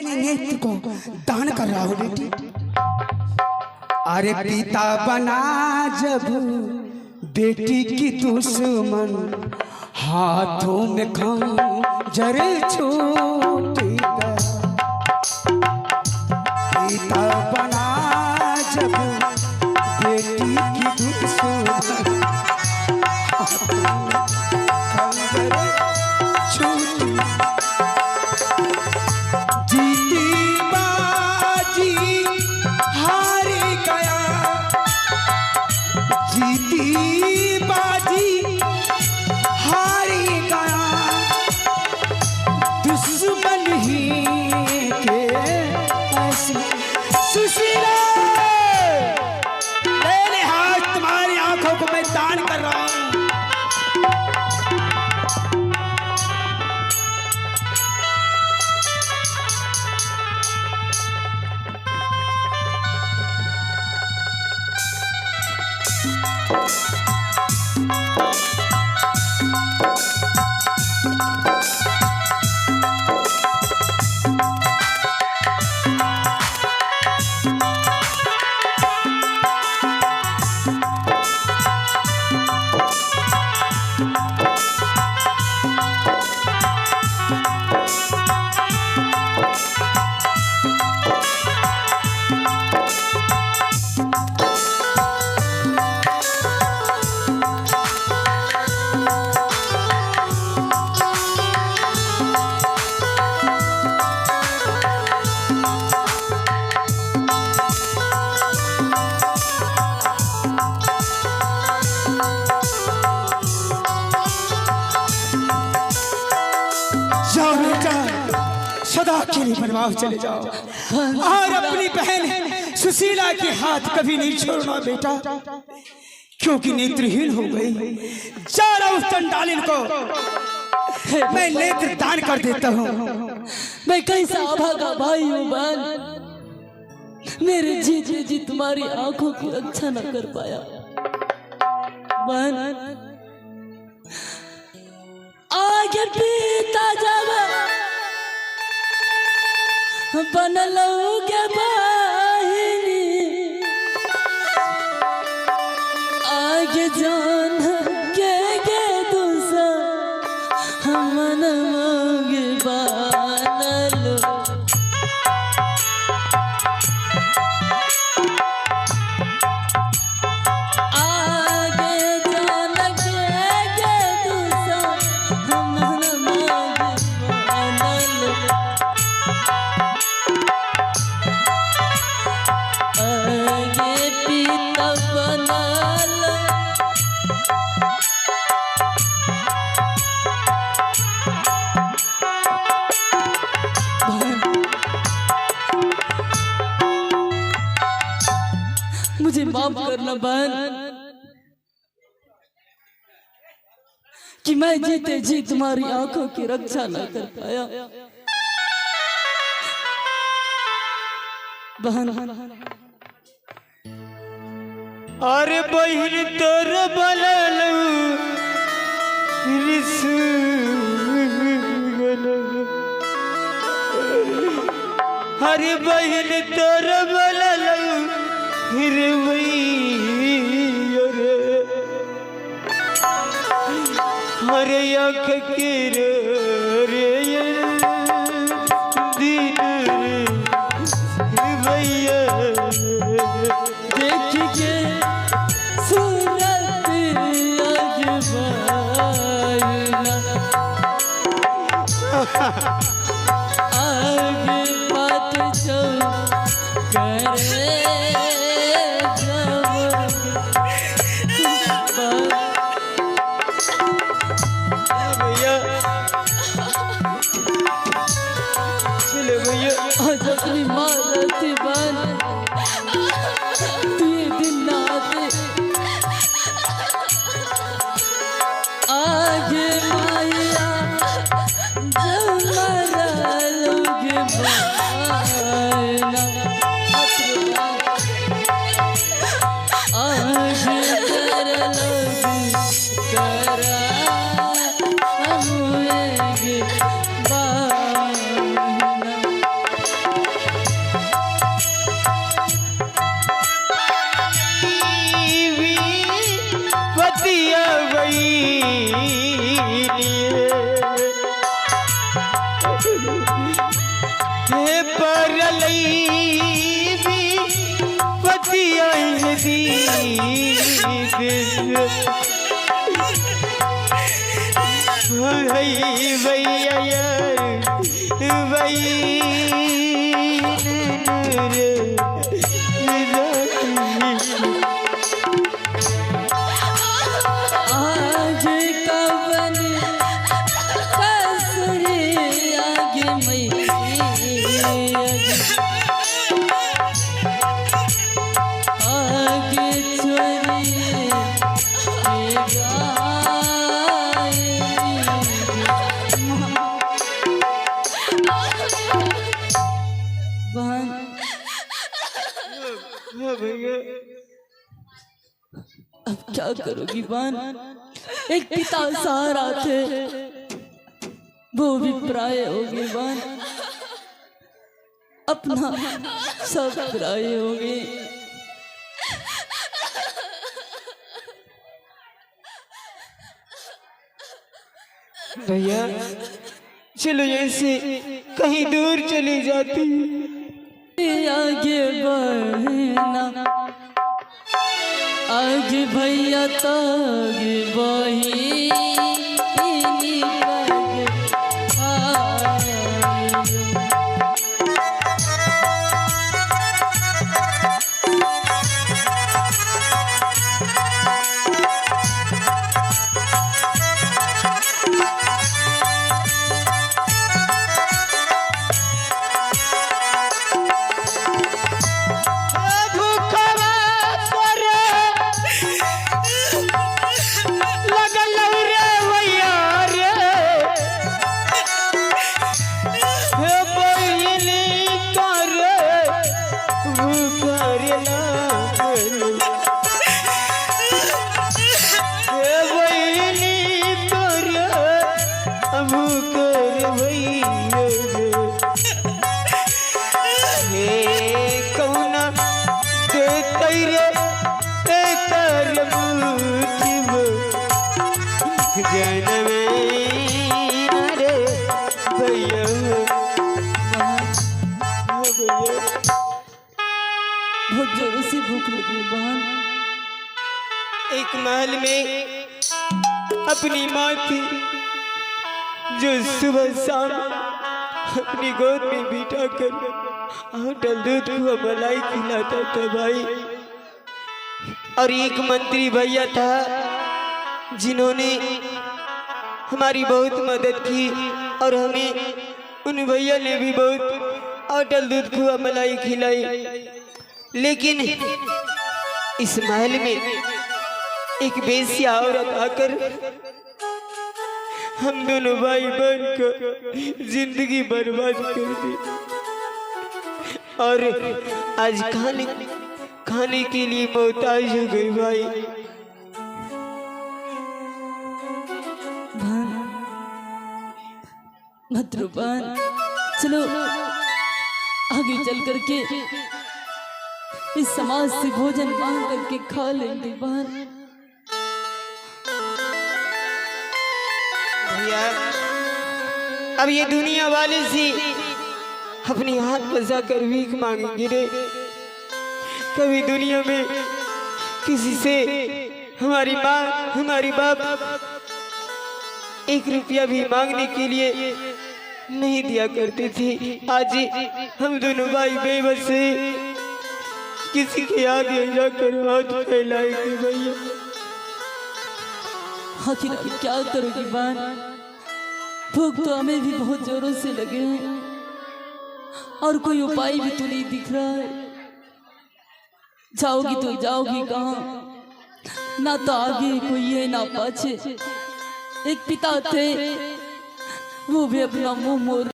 नेत्र को दान कर रहा हूँ बेटी। अरे पिता बना जब बेटी की दुश्मन, हाथों में खंजर छूट गया। पिता बना जब बेटी की दुश्मन, खंजर छूट गया। जीती बाजी हार गया, जीती बाजी हार गया। दुश्मन ही के ऐसे सुशीला, ले ले हाथ, तुम्हारी आंखों को मैं दान कर रहा हूं। सदा के लिए बनवाओ चले जाओ, और अपनी बहन सुशीला के हाथ कभी नहीं छोड़ना बेटा, क्योंकि नेत्रहीन हो गई। जा उस चंडालिन को मैं नेत्र दान कर देता हूँ। मैं कैसा अभागा भाई हूँ बहन, मेरे जीते जी तुम्हारी आंखों की रक्षा न कर पाया। बहन आगे पीता जब बनलोगे बहिनी, आगे जान के दूसरा हमन मांगे बनलो। आगे जान के दूसरा हमन मांगे बनलो। आगे पीता बनलो, मुझे माफ करना बहन कि मैं जीते जी तुम्हारी आंखों की रक्षा न कर पाया। बहन अरे बहिन तोर बललू हरे बहिन तोर बललू रे हरे आँख के रे दिन रे भैया देख के सूरत आगे बात जो करे आज अपनी माँ रहती बन दिन ना आते। आगे माया जब मरा लोगे आगे कर लोगे करा हम परलई भी पतिया दी भैया आज कवन कसरे आगे आगे छोरी अब क्या करोगी बहन? एक पिता सहारा थे, वो भी पराये हो गए बहन। अपना सब पराये हो गए। भैया चलो ऐसे कहीं दूर चली जाती। आगे बढ़ना आगे भैया तग बही बहुत जोरों से भूख लगी बहन। एक महल में अपनी माँ थी जो सुबह शाम अपनी गोद में बिठा कर होटल दूध को मलाई खिलाता था भाई। और एक मंत्री भैया था जिन्होंने हमारी बहुत मदद की और हमें उन भैया ने भी बहुत होटल दूध को मलाई खिलाई। लेकिन इस महल में एक बेसिया औरत आकर हम दोनों भाई बहन को जिंदगी बर्बाद कर दी और आज खाने के लिए मोहताज हो गई भाई। मत रो बहन, चलो आगे चल करके इस समाज से भोजन मांग करके खा लेंगे बहन। भैया अब ये दुनिया वाले से अपनी हाथ फंसा कर भीख मांगेंगे रे। कभी दुनिया में किसी से हमारी माँ हमारी बाप 1 रुपया भी मांगने के लिए नहीं दिया करते थे। आज हम दोनों भाई बेबस से किसी के आगे जाकर हाथ फैलाएंगे भैया। आखिर क्या करोगी बहन? भूख तो हमें भी बहुत जोरों से लगे हैं और कोई उपाय भी तो नहीं दिख रहा है। जाओगी तो जाओगी कहाँ? ना तो आगे कोई है ना पाछे। एक पिता थे, वो भी अपना मुंह मोड़